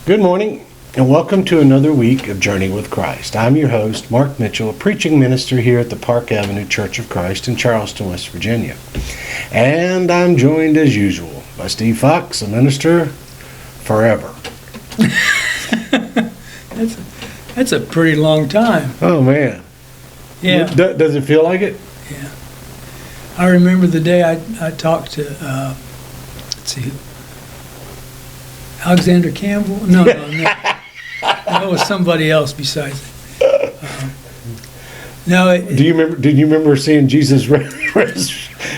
Good morning, and welcome to another week of Journey with Christ. I'm your host, Mark Mitchell, a preaching minister here at the Park Avenue Church of Christ in Charleston, West Virginia. And I'm joined, as usual, by Steve Fox, a minister forever. That's a pretty long time. Oh, man. Yeah. Does it feel like it? Yeah. I remember the day I talked to, let's see, Alexander Campbell? No. That was somebody else besides it. Did you remember seeing Jesus ascend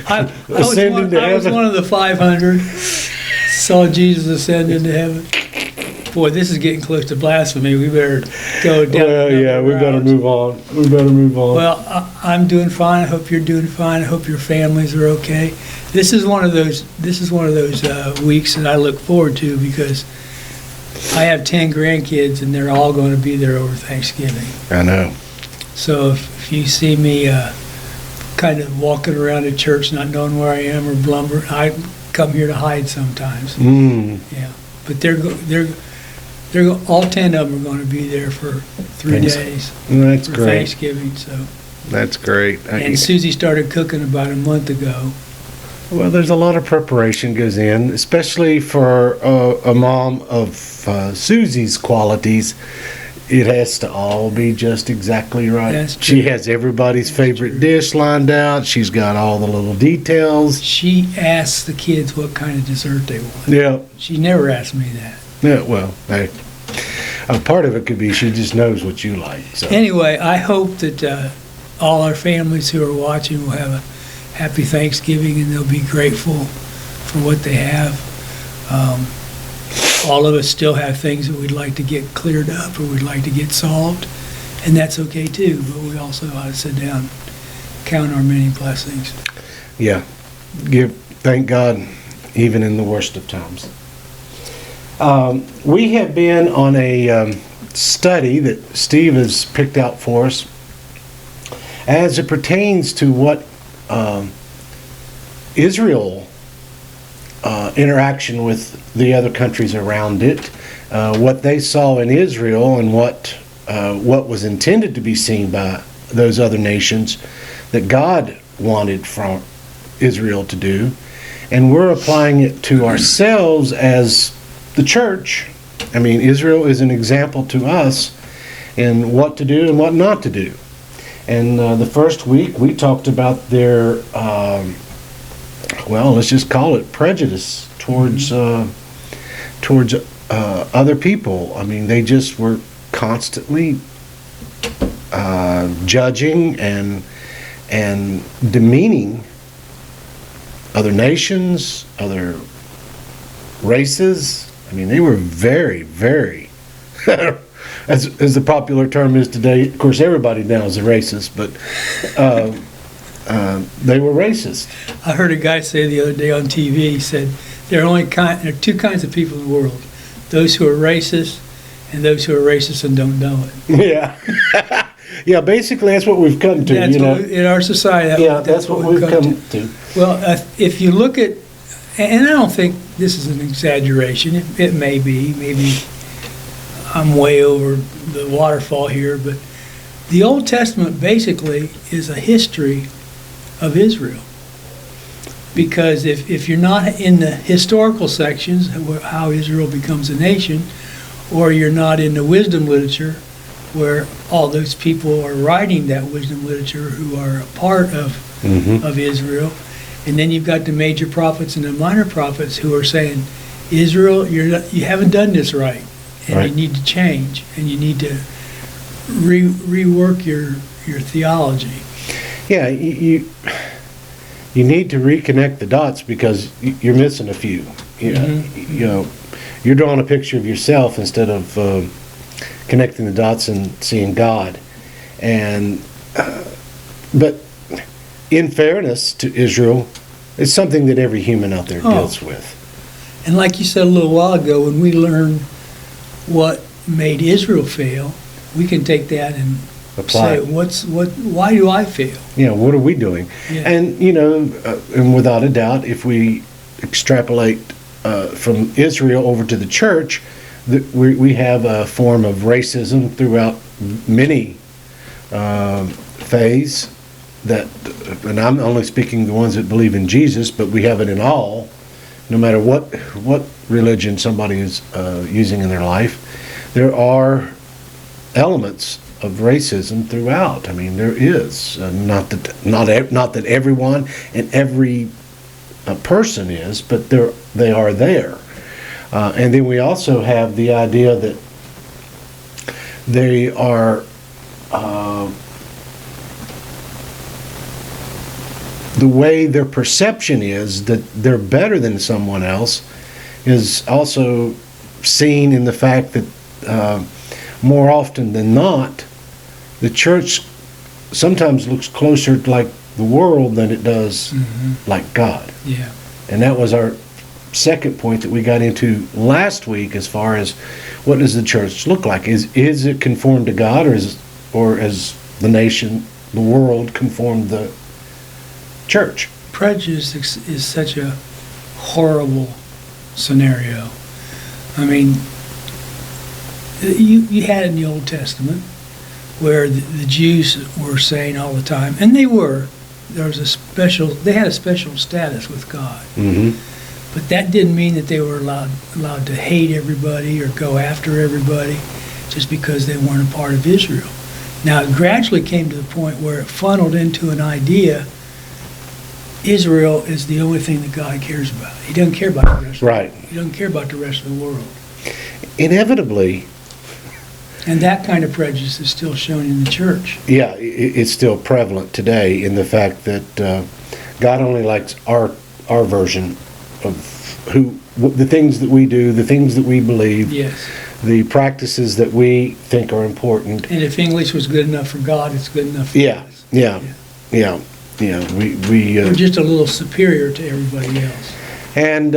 into heaven? I was one of the 500. Saw Jesus ascend into heaven. Boy, this is getting close to blasphemy. We better go down. Well, yeah, we better move on. Well, I'm doing fine. I hope you're doing fine. I hope your families are okay. This is one of those weeks that I look forward to because I have 10 grandkids and they're all going to be there over Thanksgiving. I know. So if you see me kind of walking around at church not knowing where I am or blumber, I come here to hide sometimes. Yeah, but they're all 10 of them are going to be there for 3 days. That's for great. Thanksgiving. So that's great. And Susie started cooking about a month ago. Well, there's a lot of preparation goes in, especially for a mom of Susie's qualities. It has to all be just exactly right. That's true. She has everybody's favorite dish lined out. She's got all the little details. She asks the kids what kind of dessert they want. Yeah. She never asked me that. Yeah, well, hey, a part of it could be she just knows what you like. So. Anyway, I hope that all our families who are watching will have a happy Thanksgiving and they'll be grateful for what they have. All of us still have things that we'd like to get cleared up or we'd like to get solved, and that's okay too, but we also ought to sit down, count our many blessings. Yeah, thank God even in the worst of times. We have been on a study that Steve has picked out for us as it pertains to what Israel interaction with the other countries around it, what they saw in Israel and what was intended to be seen by those other nations that God wanted from Israel to do, and we're applying it to ourselves as the church. I mean, Israel is an example to us in what to do and what not to do. And the first week we talked about their let's just call it prejudice towards other people. I mean, they just were constantly judging and demeaning other nations, other races. I mean, they were very, very, as the popular term is today. Of course, everybody now is a racist, but they were racist. I heard a guy say the other day on TV, he said, there are two kinds of people in the world, those who are racist and those who are racist and don't know it. Yeah. Yeah, basically that's what we've come to. That's in our society. That's what we've come to. Well, if you look at, and I don't think this is an exaggeration, it may be, maybe I'm way over the waterfall here, but the Old Testament basically is a history of Israel. Because if you're not in the historical sections, how Israel becomes a nation, or you're not in the wisdom literature, where all those people are writing that wisdom literature who are a part of Israel, and then you've got the major prophets and the minor prophets who are saying, Israel, you haven't done this right, and you need to change, and you need to rework your theology. Yeah, you need to reconnect the dots because you're missing a few. You know, you're drawing a picture of yourself instead of connecting the dots and seeing God. And but in fairness to Israel, it's something that every human out there deals with. And like you said a little while ago, when we learn what made Israel fail, we can take that and apply. Say, why do I fail? Yeah, what are we doing? Yeah. And, and without a doubt, if we extrapolate from Israel over to the church, we have a form of racism throughout many faiths, and I'm only speaking the ones that believe in Jesus, but we have it in all, no matter what religion somebody is using in their life. There are elements of racism throughout. I mean, there is not that everyone and every person is, but they are there. And then we also have the idea that they are the way their perception is that they're better than someone else is also seen in the fact that more often than not, the church sometimes looks closer to like the world than it does like God. Yeah. And that was our second point that we got into last week, as far as what does the church look like? Is it conformed to God, or as the nation, the world, conformed the church? Prejudice is such a horrible scenario. I mean, you had in the Old Testament where the Jews were saying all the time, and they had a special status with God. But that didn't mean that they were allowed to hate everybody or go after everybody just because they weren't a part of Israel. Now, it gradually came to the point where it funneled into an idea: Israel is the only thing that God cares about. He doesn't care about the rest. Right. He doesn't care about the rest of the world. Inevitably. And that kind of prejudice is still shown in the church. Yeah, it's still prevalent today in the fact that God only likes our version of the things that we do, the things that we believe, yes, the practices that we think are important. And if English was good enough for God, it's good enough for us. Yeah. We're just a little superior to everybody else. And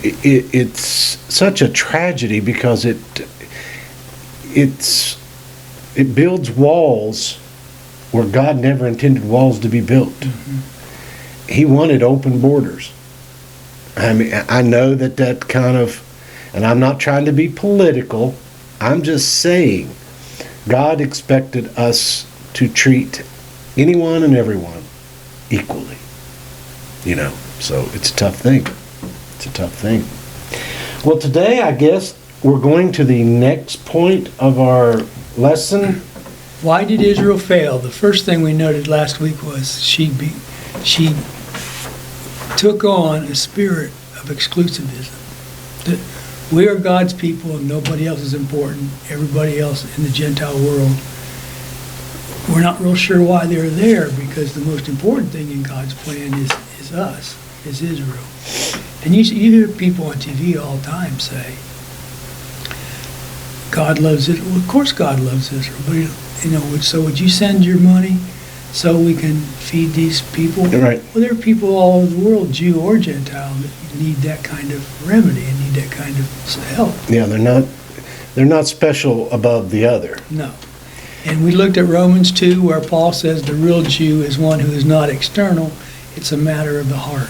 it's such a tragedy because it builds walls where God never intended walls to be built. He wanted open borders. I mean, I know that kind of, and I'm not trying to be political, I'm just saying God expected us to treat anyone and everyone equally. So it's a tough thing. It's a tough thing. Well, today I guess we're going to the next point of our lesson. Why did Israel fail? The first thing we noted last week was she took on a spirit of exclusivism. That we are God's people and nobody else is important. Everybody else in the Gentile world, we're not real sure why they're there, because the most important thing in God's plan is us, is Israel. And you hear people on TV all the time say, God loves Israel. Well, of course God loves Israel, but so would you send your money so we can feed these people? Right. Well, there are people all over the world, Jew or Gentile, that need that kind of remedy and need that kind of help. Yeah, they're not special above the other. No. And we looked at Romans 2, where Paul says the real Jew is one who is not external, it's a matter of the heart.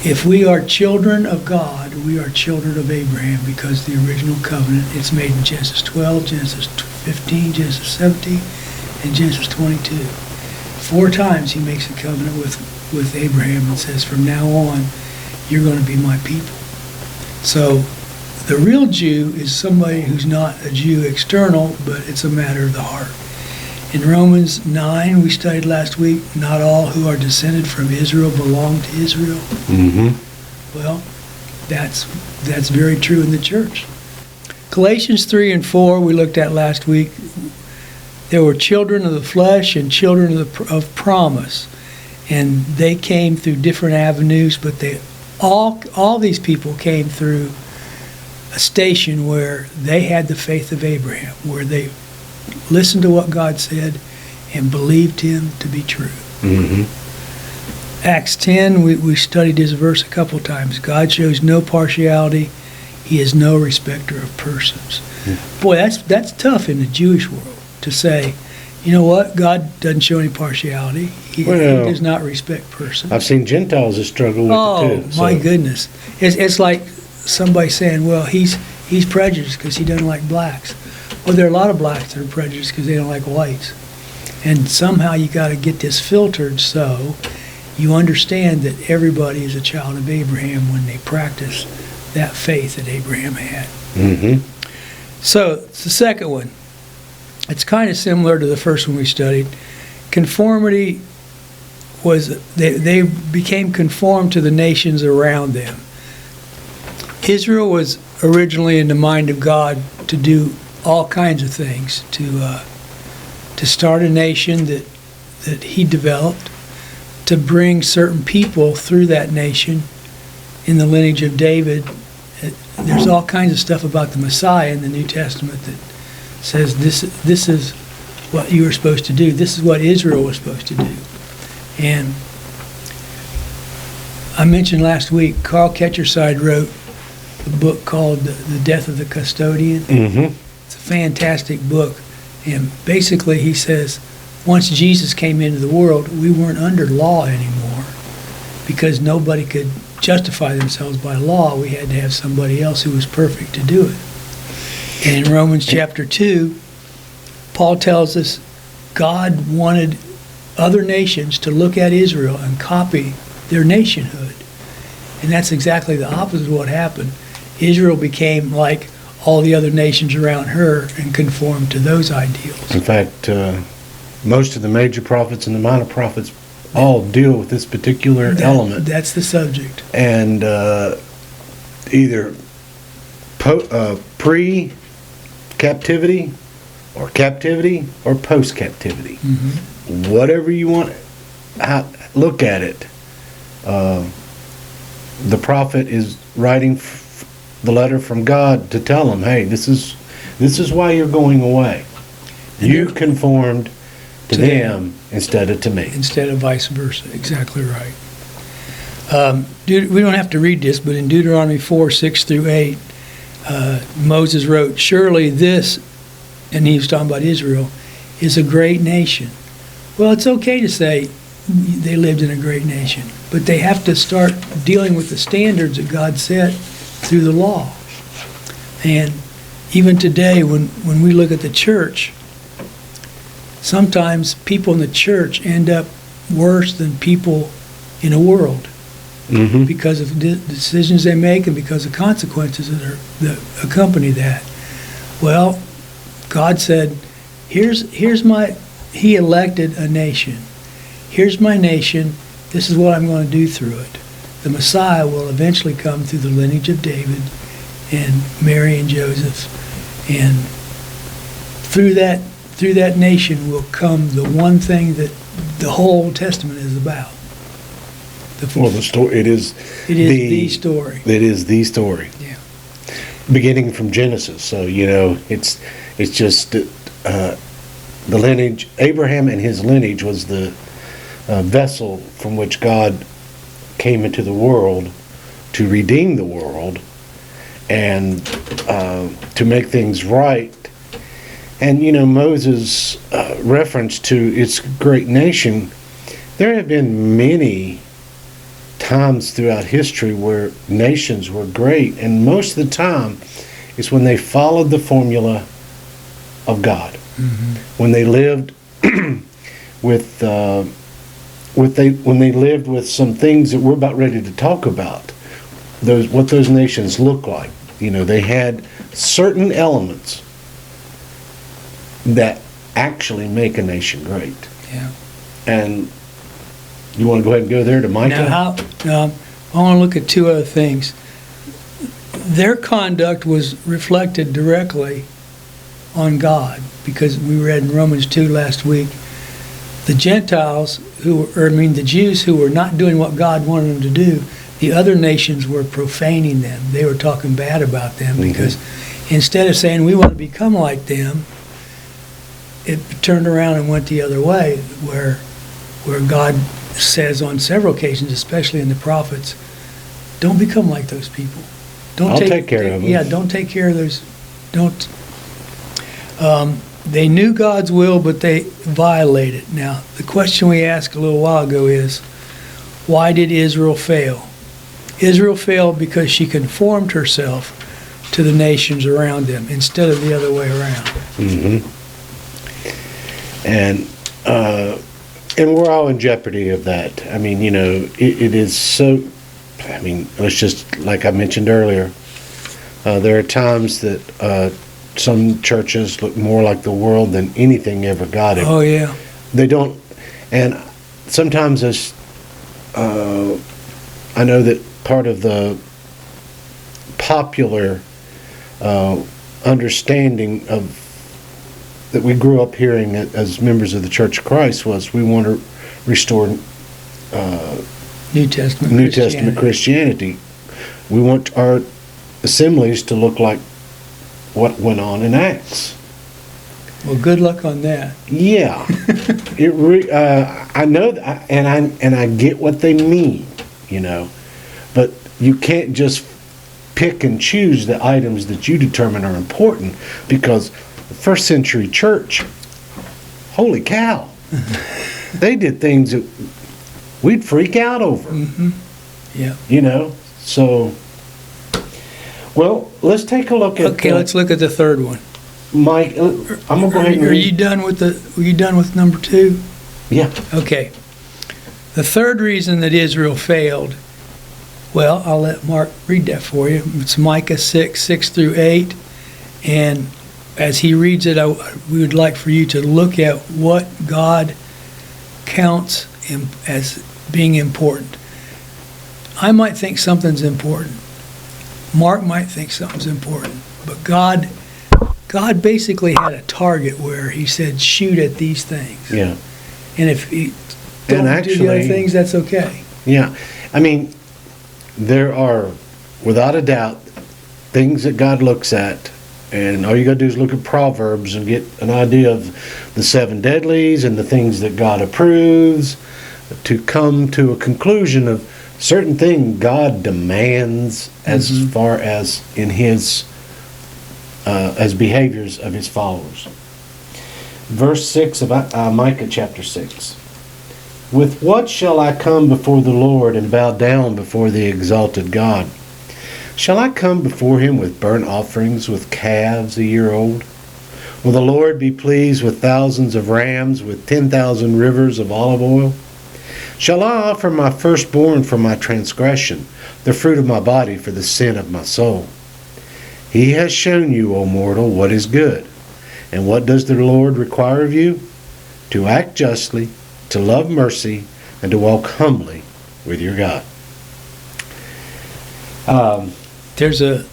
If we are children of God, we are children of Abraham, because the original covenant, it's made in Genesis 12, Genesis 15, Genesis 17, and Genesis 22. 4 times he makes a covenant with Abraham and says, from now on, you're going to be my people. So the real Jew is somebody who's not a Jew external, but it's a matter of the heart. In Romans 9, we studied last week, not all who are descended from Israel belong to Israel. Well, that's very true in the church. Galatians 3 and 4, we looked at last week. There were children of the flesh and children of promise, and they came through different avenues, but all these people came through a station where they had the faith of Abraham, where they listened to what God said and believed him to be true. Acts 10, we studied this verse a couple times. God shows no partiality. He is no respecter of persons. Boy, that's tough in the Jewish world to say, you know what, God doesn't show any partiality. He does not respect persons. I've seen Gentiles that struggle with it too. Oh, my goodness. It's like somebody saying, well, he's prejudiced because he doesn't like blacks. Well, there are a lot of blacks that are prejudiced because they don't like whites. And somehow you got to get this filtered so you understand that everybody is a child of Abraham when they practice that faith that Abraham had. Mm-hmm. So it's the second one. It's kind of similar to the first one we studied. Conformity was, they became conformed to the nations around them. Israel was originally in the mind of God to do all kinds of things, to start a nation that he developed, to bring certain people through that nation in the lineage of David. There's all kinds of stuff about the Messiah in the New Testament that says this is what you were supposed to do. This is what Israel was supposed to do. And I mentioned last week, Carl Ketcherside wrote a book called The Death of the Custodian. Mm-hmm. It's a fantastic book. And basically he says, once Jesus came into the world, we weren't under law anymore because nobody could justify themselves by law. We had to have somebody else who was perfect to do it. And in Romans chapter 2, Paul tells us God wanted other nations to look at Israel and copy their nationhood. And that's exactly the opposite of what happened. Israel became like all the other nations around her and conformed to those ideals. In fact, most of the major prophets and the minor prophets all deal with this particular element. That's the subject. And either pre-captivity or captivity or post-captivity. Mm-hmm. Whatever you want, look at it. The prophet is writing the letter from God to tell them, hey, this is why you're going away. You conformed to them instead of to me. Instead of vice versa. Exactly right. We don't have to read this, but in Deuteronomy 4, 6 through 8, Moses wrote, surely this, and he was talking about Israel, is a great nation. Well, it's okay to say they lived in a great nation, but they have to start dealing with the standards that God set through the law. And even today, when we look at the church, sometimes people in the church end up worse than people in the world. Mm-hmm. Because of the decisions they make and because of consequences that accompany that. Well, God said, he elected a nation. Here's my nation. This is what I'm going to do through it. The Messiah will eventually come through the lineage of David and Mary and Joseph. And through that nation will come the one thing that the whole Old Testament is about. The story. It is the story. It is the story. Yeah. Beginning from Genesis. So it's just the lineage. Abraham and his lineage was the vessel from which God came into the world to redeem the world and to make things right. And Moses' reference to its great nation. There have been many times throughout history where nations were great, and most of the time it's when they followed the formula of God. Mm-hmm. When they lived when they lived with some things that we're about ready to talk about, what those nations look like. They had certain elements that actually make a nation great. Yeah. And you want to go ahead and go there to Micah? Now, I want to look at two other things. Their conduct was reflected directly on God, because we read in Romans 2 last week, the Gentiles, the Jews who were not doing what God wanted them to do, the other nations were profaning them. They were talking bad about them, mm-hmm. because instead of saying we want to become like them, it turned around and went the other way, where God says on several occasions, especially in the prophets, don't become like those people. I'll take care of them. Yeah, don't take care of those. Don't. They knew God's will, but they violated. Now, the question we asked a little while ago is, why did Israel fail? Israel failed because she conformed herself to the nations around them instead of the other way around. Mm-hmm. And we're all in jeopardy of that. I mean, it is so. I mean, let's just, like I mentioned earlier, there are times that some churches look more like the world than anything ever got it. Oh, yeah. They don't, and sometimes as I know that part of the popular understanding of that we grew up hearing as members of the Church of Christ was we want to restore New Testament Christianity. We want our assemblies to look like what went on in Acts. Well, good luck on that. Yeah, I know that, and I get what they mean, but you can't just pick and choose the items that you determine are important, because the first century church, holy cow, they did things that we'd freak out over. Mm-hmm. Yeah. So, well, let's take a look at. Okay, let's look at the third one. Mike, I'm gonna go ahead and Are you done with number 2? Yeah. Okay. The third reason that Israel failed, well, I'll let Mark read that for you. It's Micah 6:6-8, and as he reads it, we would like for you to look at what God counts as being important. I might think something's important. Mark might think something's important, but God basically had a target where he said, shoot at these things. Yeah. And if he don't do the other things, that's okay. Yeah. I mean, there are, without a doubt, things that God looks at, and all you got to do is look at Proverbs and get an idea of the 7 deadlies and the things that God approves to come to a conclusion of certain things God demands as far as in his as behaviors of his followers. Verse 6 of Micah chapter 6. With what shall I come before the Lord and bow down before the exalted God? Shall I come before him with burnt offerings, with calves a year old? Will the Lord be pleased with thousands of rams, with 10,000 rivers of olive oil? Shall I offer my firstborn for my transgression, the fruit of my body for the sin of my soul? He has shown you, O mortal, what is good. And what does the Lord require of you? To act justly, to love mercy, and to walk humbly with your God. There's a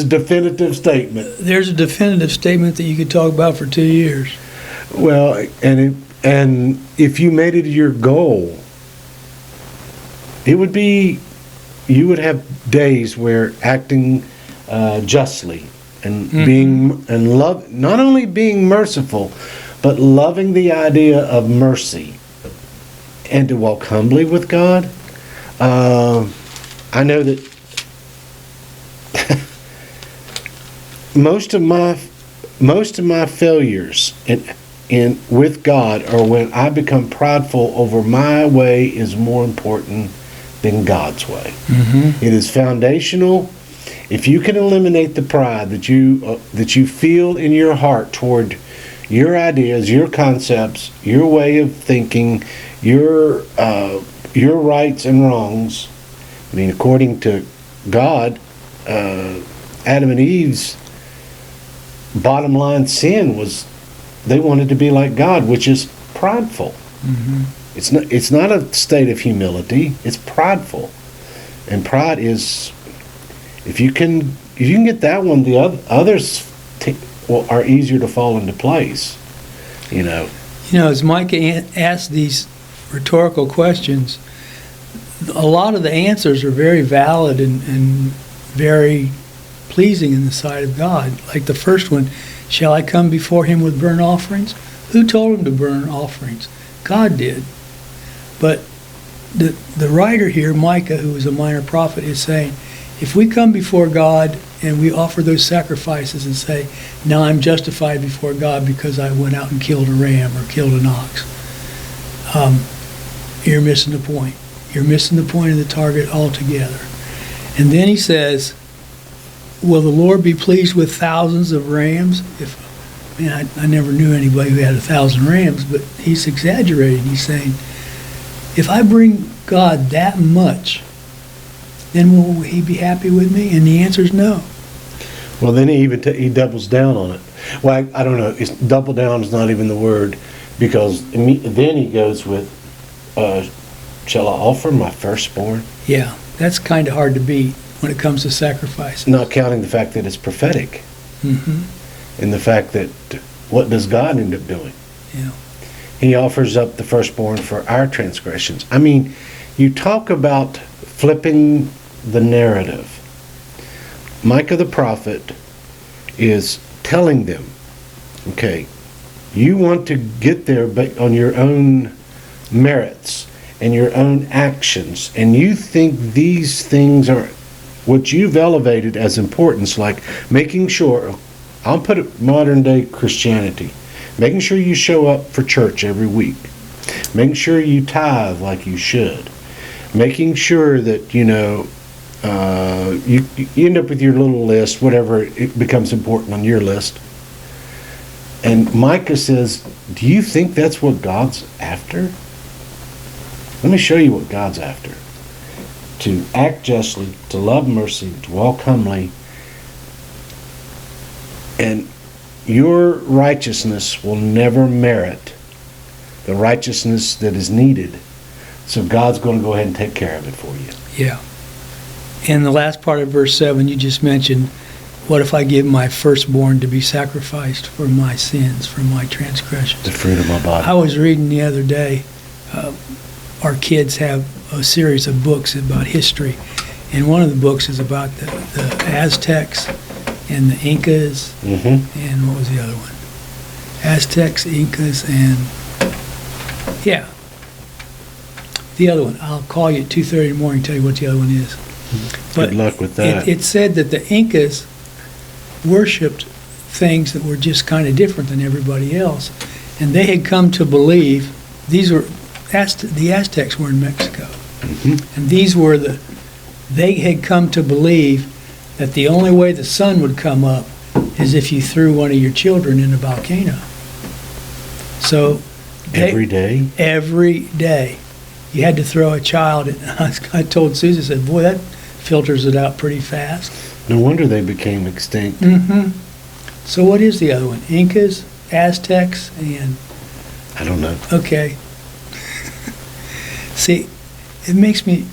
definitive statement. There's a definitive statement that you could talk about for 2 years. Well, and if you made it your goal, it would be, you would have days where acting justly and being and love, not only being merciful, but loving the idea of mercy and to walk humbly with God. I know that most of my failures in with God are when I become prideful over my way is more important than God's way. It is foundational. If you can eliminate the pride that you feel in your heart toward your ideas, your concepts, your way of thinking, your rights and wrongs. I mean, according to God, Adam and Eve's bottom line sin was they wanted to be like God, which is prideful. It's not a state of humility. It's prideful, and pride is, if you can get that one, the others are easier to fall into place. As Micah asked these rhetorical questions, a lot of the answers are very valid and very pleasing in the sight of God. Like the first one, shall I come before him with burnt offerings? Who told him to burn offerings? God did. But the writer here, Micah, who is a minor prophet, is saying, if we come before God and we offer those sacrifices and say, now I'm justified before God because I went out and killed a ram or killed an ox, you're missing the point. You're missing the point of the target altogether. And then he says, will the Lord be pleased with thousands of rams? I never knew anybody who had 1,000 rams, but he's exaggerating. He's saying, if I bring God that much, then will he be happy with me? And the answer is no. Well, then he doubles down on it. Well, I don't know. Double down is not even the word, because then he goes with, shall I offer my firstborn? Yeah, that's kind of hard to beat when it comes to sacrifice. Not counting the fact that it's prophetic. And the fact that what does God end up doing? Yeah. He offers up the firstborn for our transgressions. I mean, you talk about flipping the narrative. Micah the prophet is telling them, okay, you want to get there but on your own merits and your own actions, and you think these things are what you've elevated as importance, like making sure, I'll put it modern day Christianity, making sure you show up for church every week, making sure you tithe like you should, making sure that, you end up with your little list, whatever it becomes important on your list. And Micah says, do you think that's what God's after? Let me show you what God's after. To act justly, to love mercy, to walk humbly. And your righteousness will never merit the righteousness that is needed. So God's going to go ahead and take care of it for you. Yeah. In the last part of verse 7, you just mentioned, what if I give my firstborn to be sacrificed for my sins, for my transgressions? The fruit of my body. I was reading the other day, our kids have a series of books about history, and one of the books is about the Aztecs and the Incas, and what was the other one? Aztecs, Incas, and yeah, the other one. I'll call you at 2:30 in the morning and tell you what the other one is. But good luck with that. It said that the Incas worshipped things that were just kind of different than everybody else, and they had come to believe the Aztecs were in Mexico, and they had come to believe that the only way the sun would come up is if you threw one of your children in a volcano. So every day? Every day. You had to throw a child. And I told Susan, I said, boy, that filters it out pretty fast. No wonder they became extinct. So what is the other one? Incas, Aztecs, and... I don't know. Okay. See, it makes me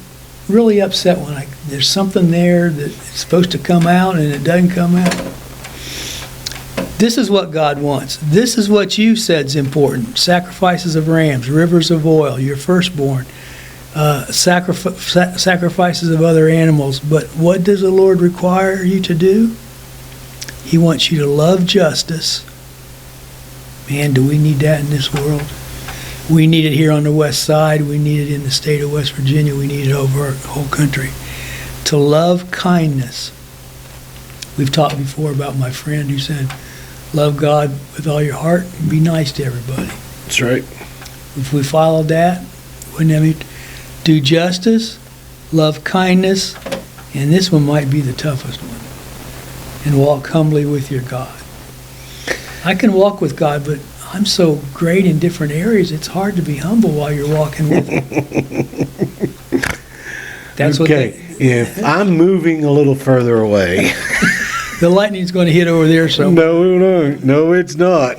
really upset when there's something there that's supposed to come out and it doesn't come out. This is what God wants. This is what you said is important. Sacrifices of rams, rivers of oil, your firstborn, sacrifices of other animals. But what does the Lord require you to do? He wants you to love justice. Man, do we need that in this world? We need it here on the west side. We need it in the state of West Virginia. We need it over our whole country. To love kindness. We've talked before about my friend who said, love God with all your heart and be nice to everybody. That's right. If we followed that, wouldn't have any... Do justice, love kindness, and this one might be the toughest one. And walk humbly with your God. I can walk with God, but I'm so great in different areas, it's hard to be humble while you're walking with Him. That's okay, if I'm moving a little further away... The lightning's going to hit over there somewhere. No, it's not.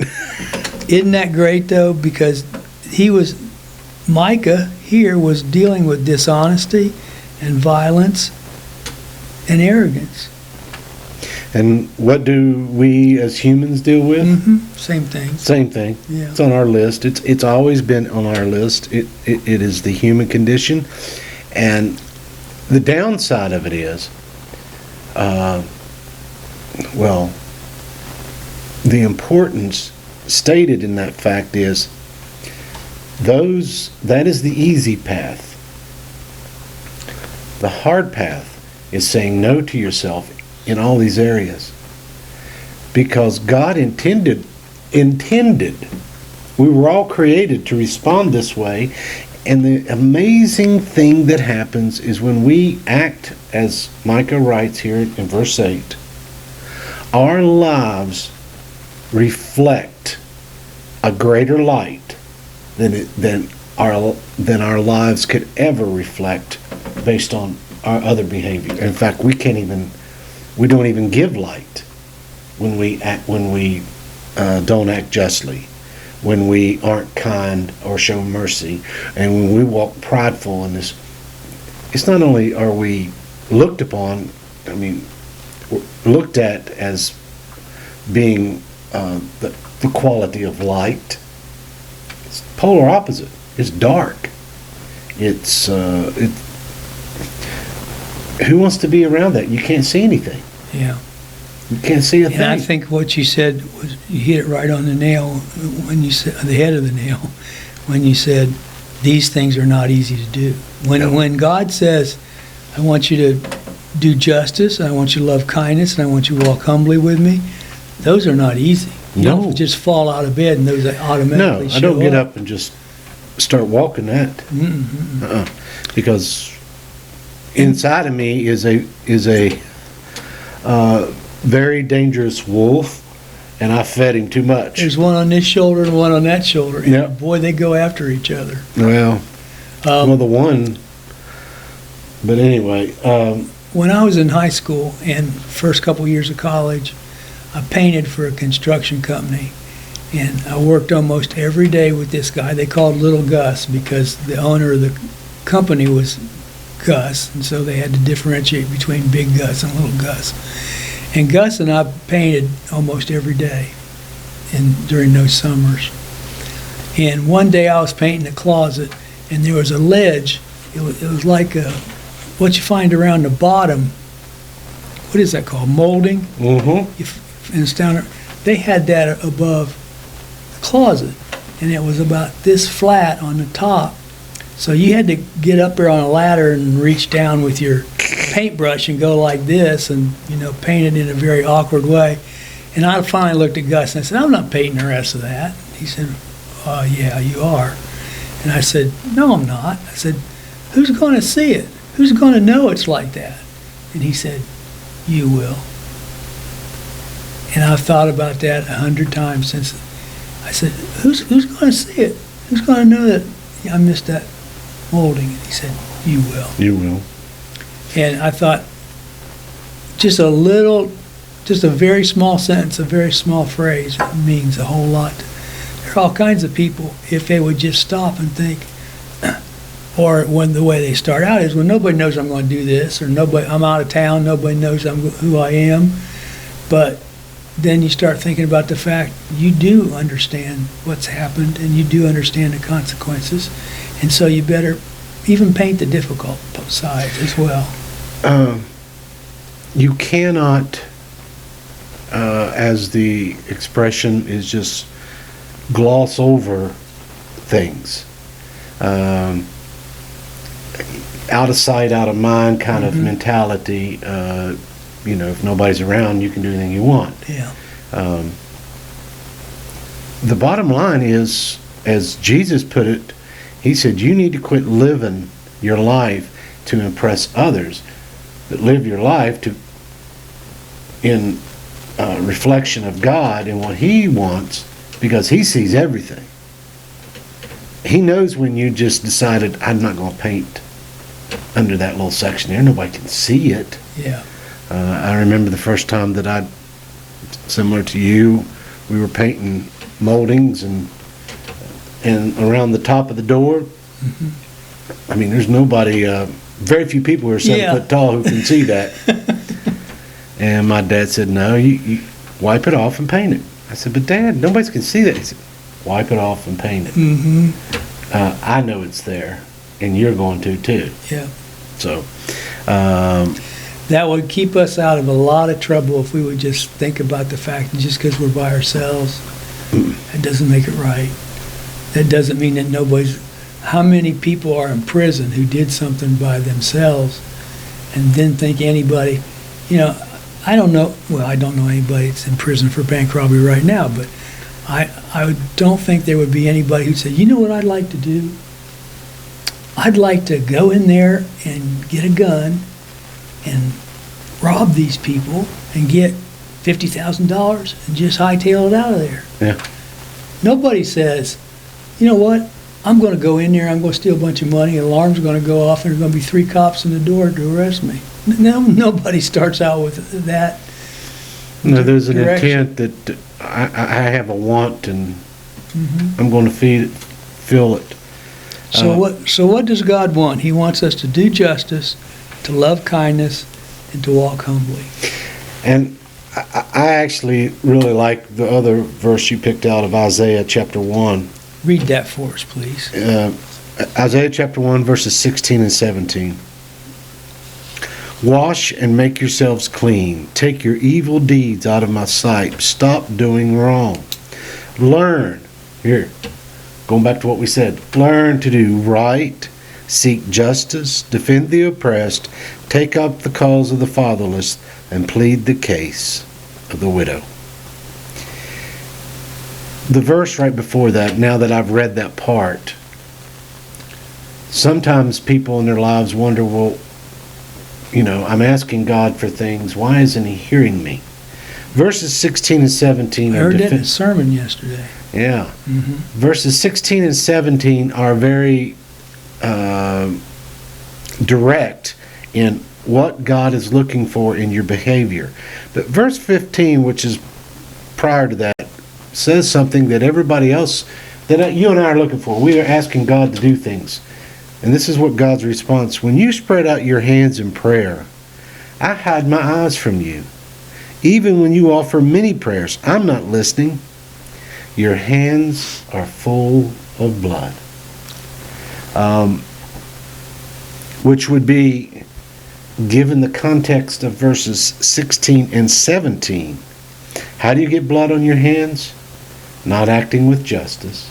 Isn't that great, though? Because Micah here was dealing with dishonesty and violence and arrogance. And what do we as humans deal with? Same thing. Same thing. Yeah. It's on our list. It's always been on our list. It is the human condition. And the downside of it is, the importance stated in that fact is that is the easy path. The hard path is saying no to yourself in all these areas. Because God intended, we were all created to respond this way, And the amazing thing that happens is when we act, as Micah writes here in verse 8, our lives reflect a greater light than our lives could ever reflect based on our other behavior. In fact, we don't even give light when we don't act justly, when we aren't kind or show mercy, and when we walk prideful in this. It's not only are we looked upon, looked at as being the quality of light. It's polar opposite. It's dark. Who wants to be around that? You can't see anything. Yeah. You can't see a thing. And I think what you said was, you hit it right on the nail when you said, the head of the nail, when you said, these things are not easy to do. When God says, I want you to do justice, I want you to love kindness, and I want you to walk humbly with me, those are not easy. You don't just fall out of bed and those automatically show up. No, I don't get up and just start walking that. Mm-hmm. Because inside of me is a very dangerous wolf, and I fed him too much. There's one on this shoulder and one on that shoulder. And yep. Boy, they go after each other. Well, the one. But anyway. When I was in high school and first couple years of college, I painted for a construction company, and I worked almost every day with this guy. They called Little Gus because the owner of the company was Gus, and so they had to differentiate between Big Gus and Little Gus. And Gus and I painted almost every day during those summers. And one day I was painting a closet, and there was a ledge. It was like what you find around the bottom. What is that called? Molding? Mm-hmm. And it's down there. They had that above the closet, and it was about this flat on the top. So you had to get up there on a ladder and reach down with your paintbrush and go like this and, paint it in a very awkward way. And I finally looked at Gus and I said, I'm not painting the rest of that. He said, yeah, you are. And I said, no, I'm not. I said, who's going to see it? Who's going to know it's like that? And he said, you will. And I've thought about that 100 times since. I said, who's going to see it? Who's going to know that I missed that molding? And he said, you will. You will. And I thought, just a very small sentence, a very small phrase means a whole lot. There are all kinds of people, if they would just stop and think, or when the way they start out is when nobody knows I'm going to do this, or I'm out of town, nobody knows who I am. But then you start thinking about the fact you do understand what's happened, and you do understand the consequences, and so you better even paint the difficult sides as well. You cannot, as the expression is, just gloss over things. Out of sight, out of mind kind of mentality. If nobody's around, you can do anything you want. Yeah. The bottom line is, as Jesus put it, he said, you need to quit living your life to impress others, but live your life in reflection of God and what he wants, because he sees everything. He knows when you just decided, I'm not going to paint under that little section there. Nobody can see it. Yeah. I remember the first time that similar to you, we were painting moldings and around the top of the door. Mm-hmm. There's nobody, very few people who are 7 foot tall who can see that. And my dad said, no, you wipe it off and paint it. I said, but Dad, nobody can see that. He said, wipe it off and paint it. Mm-hmm. I know it's there, and you're going to too. Yeah. So that would keep us out of a lot of trouble if we would just think about the fact that just because we're by ourselves, that doesn't make it right. That doesn't mean that how many people are in prison who did something by themselves and didn't think anybody, I don't know anybody that's in prison for bank robbery right now, but I don't think there would be anybody who'd say, you know what I'd like to do? I'd like to go in there and get a gun and rob these people and get $50,000 and just hightail it out of there. Yeah. Nobody says, you know what, I'm going to go in there, I'm going to steal a bunch of money, an alarm's going to go off, and there's going to be 3 cops in the door to arrest me. No, nobody starts out with that. No, there's an direction. intent that I have a want, and I'm going to fill it. So what does God want? He wants us to do justice, to love kindness, and to walk humbly. And I actually really like the other verse you picked out of Isaiah chapter 1. Read that for us, please. Isaiah chapter 1, verses 16 and 17. Wash and make yourselves clean. Take your evil deeds out of my sight. Stop doing wrong. Learn. Here, going back to what we said. Learn to do right. Seek justice. Defend the oppressed. Take up the cause of the fatherless. And plead the case of the widow. The verse right before that, now that I've read that part, sometimes people in their lives wonder, well, you know, I'm asking God for things. Why isn't He hearing me? Verses 16 and 17 I heard that in a sermon yesterday. Yeah. Verses 16 and 17 are very direct in what God is looking for in your behavior. But verse 15, which is prior to that, says something that everybody else, that you and I are looking for. We are asking God to do things. And this is what God's response: when you spread out your hands in prayer, I hide my eyes from you. Even when you offer many prayers, I'm not listening. Your hands are full of blood. Which would be, given the context of verses 16 and 17, how do you get blood on your hands? Not acting with justice.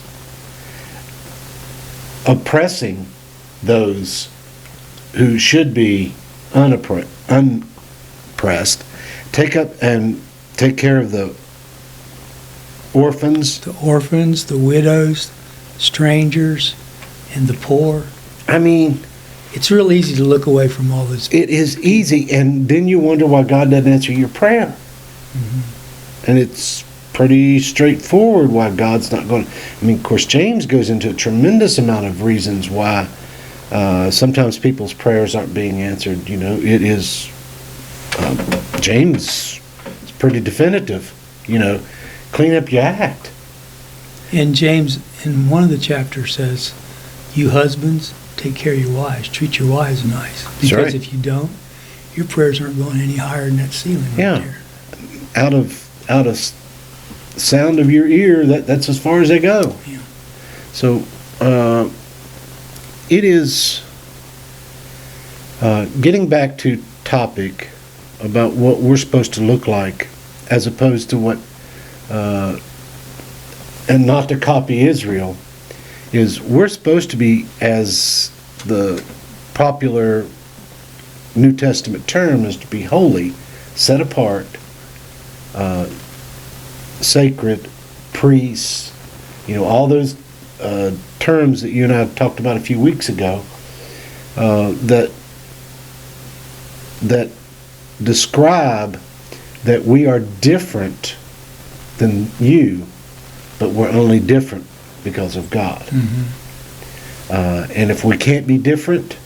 Oppressing those who should be unoppressed. Take up and take care of the orphans. The orphans, the widows, strangers, and the poor. I mean, it's real easy to look away from all this. It is easy, and then you wonder why God doesn't answer your prayer. And it's pretty straightforward why God's not going to. I mean, of course, James goes into a tremendous amount of reasons why sometimes people's prayers aren't being answered. You know, it is, James is pretty definitive. You know, clean up your act. And James, in one of the chapters, says, you husbands, take care of your wives. Treat your wives nice. Because right. If you don't, your prayers aren't going any higher than that ceiling right there. Out of sound of your ear, that's as far as they go. Yeah. So it is getting back to topic about what we're supposed to look like, as opposed to what and not to copy Israel, is we're supposed to be, as the popular New Testament term is, to be holy, set apart, sacred, priests, you know, all those terms that you and I talked about a few weeks ago, that describe that we are different than you, but we're only different because of God. And if we can't be different,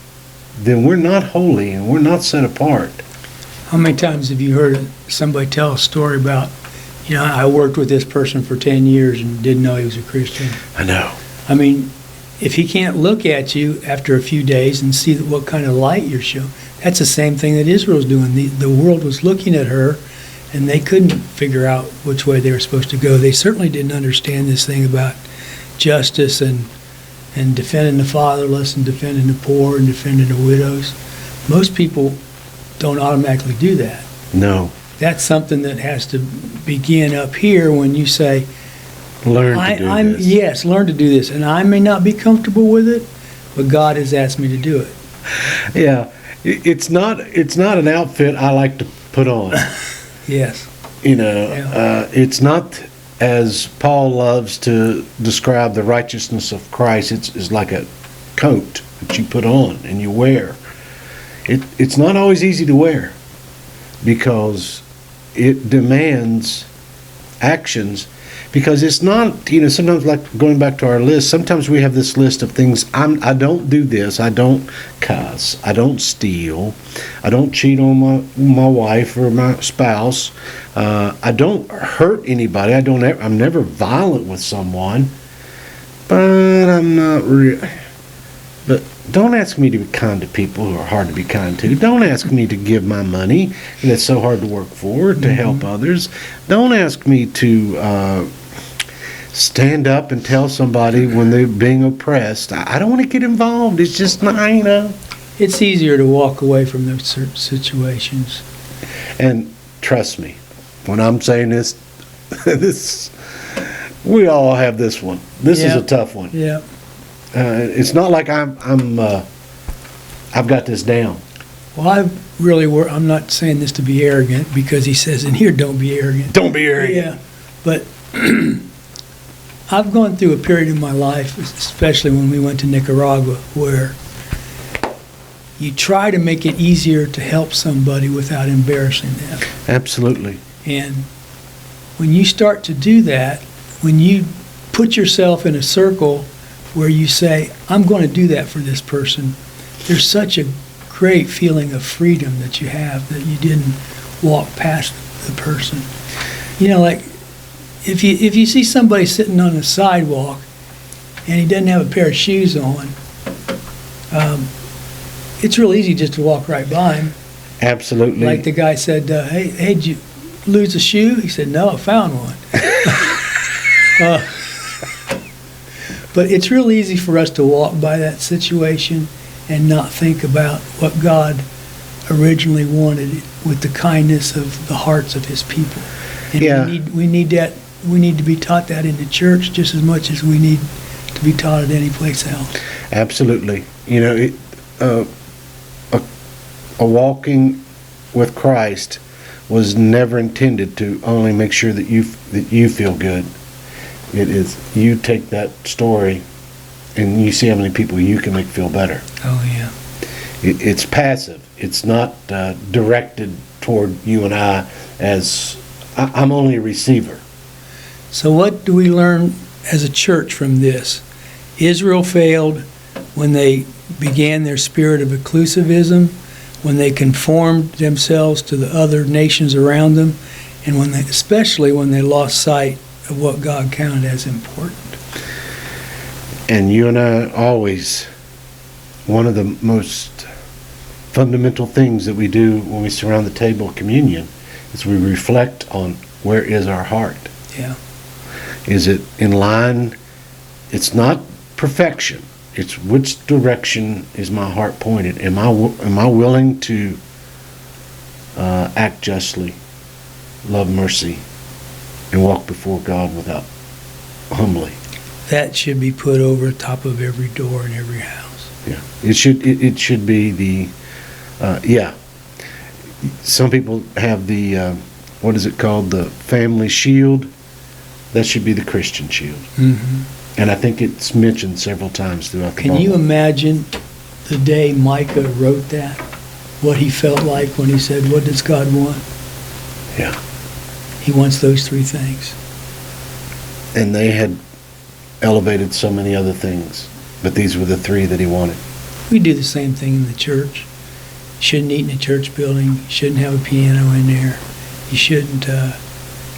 then we're not holy and we're not set apart. How many times have you heard somebody tell a story about, you know, I worked with this person for 10 years and didn't know he was a Christian? I know. I mean, if he can't look at you after a few days and see what kind of light you're showing, that's the same thing that Israel's doing. The world was looking at her, and they couldn't figure out which way they were supposed to go. They certainly didn't understand this thing about justice and defending the fatherless and defending the poor and defending the widows. Most people don't automatically do that. No. That's something that has to begin up here when you say, learn to do this. Yes, learn to do this. And I may not be comfortable with it, but God has asked me to do it. Yeah. It's not an outfit I like to put on. Yes. You know, it's not, as Paul loves to describe the righteousness of Christ, it's like a coat. that you put on and you wear. It's not always easy to wear because it demands actions. Because it's not, sometimes, like going back to our list, sometimes we have this list of things. I don't do this. I don't cuss. I don't steal. I don't cheat on my wife or my spouse. I don't hurt anybody. I'm never violent with someone. But I'm not real. But don't ask me to be kind to people who are hard to be kind to. Don't ask me to give my money, and it's so hard to work for, to help others. Don't ask me to stand up and tell somebody when they're being oppressed. I don't want to get involved. It's just not, It's easier to walk away from those certain situations. And trust me, when I'm saying this, we all have this one. This is a tough one. Yeah. It's not like I've got this down. Well, I'm not saying this to be arrogant, because he says in here, don't be arrogant. Don't be arrogant. Yeah, but I've gone through a period in my life, especially when we went to Nicaragua, where you try to make it easier to help somebody without embarrassing them. Absolutely. And when you start to do that, when you put yourself in a circle where you say, I'm going to do that for this person, there's such a great feeling of freedom that you have, that you didn't walk past the person. Like if you see somebody sitting on the sidewalk and he doesn't have a pair of shoes on, it's real easy just to walk right by him. Absolutely. Like the guy said, hey, did you lose a shoe? He said, no, I found one. But it's real easy for us to walk by that situation and not think about what God originally wanted with the kindness of the hearts of His people. And we need that. We need to be taught that in the church just as much as we need to be taught it any place else. Absolutely. A walking with Christ was never intended to only make sure that you feel good. It is, you take that story and you see how many people you can make feel better. Oh, yeah. It's passive. It's not directed toward you and I as I'm only a receiver. So what do we learn as a church from this? Israel failed when they began their spirit of inclusivism, when they conformed themselves to the other nations around them, and especially when they lost sight of what God counted as important. And you and I always, one of the most fundamental things that we do when we surround the table of communion is we reflect on where is our heart. Yeah. Is it in line? It's not perfection. It's which direction is my heart pointed? Am I willing to act justly, love mercy, and walk before God without humbly? That should be put over top of every door in every house. Yeah, it should be the Some people have the what is it called, the family shield. That should be the Christian shield. Mm-hmm. And I think it's mentioned several times throughout the Bible. Can you imagine the day Micah wrote that? What he felt like when he said, what does God want? Yeah. He wants those three things. And they had elevated so many other things, but these were the three that he wanted. We do the same thing in the church. You shouldn't eat in a church building. You shouldn't have a piano in there. You shouldn't...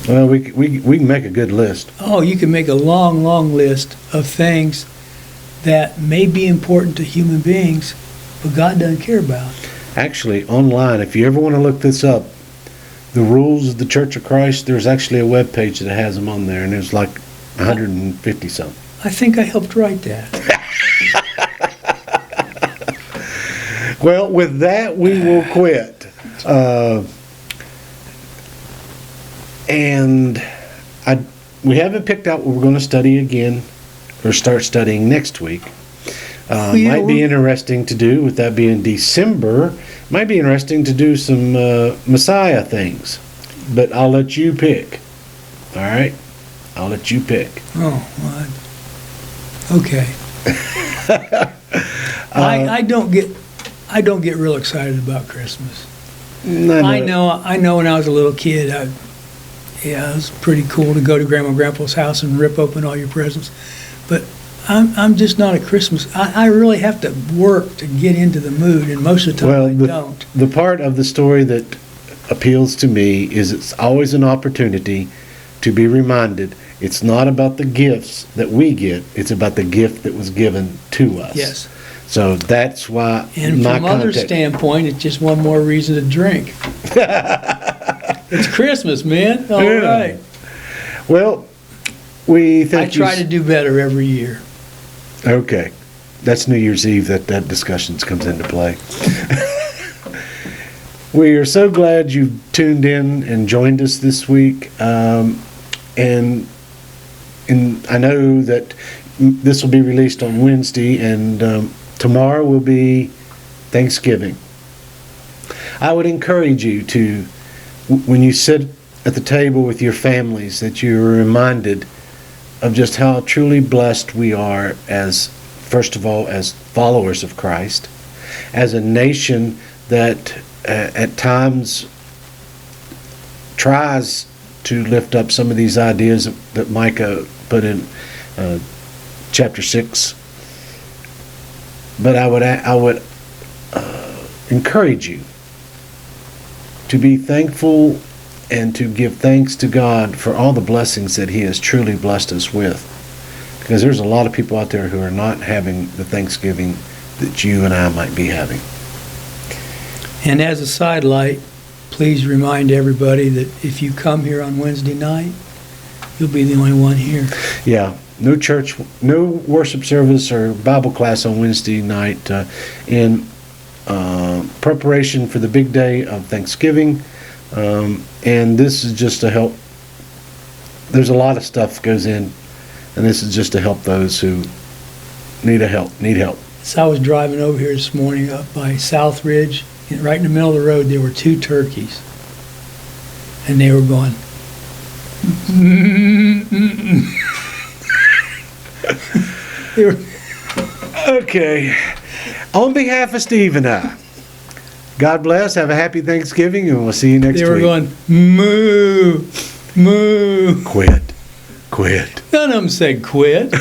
Well, we can make a good list. Oh, you can make a long, long list of things that may be important to human beings, but God doesn't care about. Actually, online, if you ever want to look this up, the rules of the Church of Christ, there's actually a web page that has them on there, and there's like 150 something. I think I helped write that. Well, with that, we will quit. And we haven't picked out what we're going to study again or start studying next week. Might be interesting to do, with that being December, might be interesting to do some Messiah things. But I'll let you pick. All right? I'll let you pick. Oh, well, okay. I don't get real excited about Christmas. I I know when I was a little kid, it was pretty cool to go to Grandma and Grandpa's house and rip open all your presents. But I'm just not a Christmas. I really have to work to get into the mood, and most of the time I don't. The part of the story that appeals to me is it's always an opportunity to be reminded it's not about the gifts that we get, it's about the gift that was given to us. Yes. So that's why. And from other standpoint, it's just one more reason to drink. It's Christmas, man. All right. Well, we thank you. I try to do better every year. Okay. That's New Year's Eve that discussion comes into play. We are so glad you tuned in and joined us this week. And I know that this will be released on Wednesday, and tomorrow will be Thanksgiving. I would encourage you to, when you sit at the table with your families, that you're reminded of just how truly blessed we are as, first of all, as followers of Christ, as a nation that at times tries to lift up some of these ideas that Micah put in chapter 6. But I would encourage you to be thankful and to give thanks to God for all the blessings that He has truly blessed us with. Because there's a lot of people out there who are not having the Thanksgiving that you and I might be having. And as a sidelight, please remind everybody that if you come here on Wednesday night, you'll be the only one here. Yeah. No church, no worship service or Bible class on Wednesday night in preparation for the big day of Thanksgiving. And this is just to help. There's a lot of stuff goes in, and this is just to help those who need help. So I was driving over here this morning up by South Ridge, and right in the middle of the road there were two turkeys, and they were going. Okay. On behalf of Steve and I, God bless, have a happy Thanksgiving, and we'll see you next week. They were going, moo, moo. Quit. None of them said quit.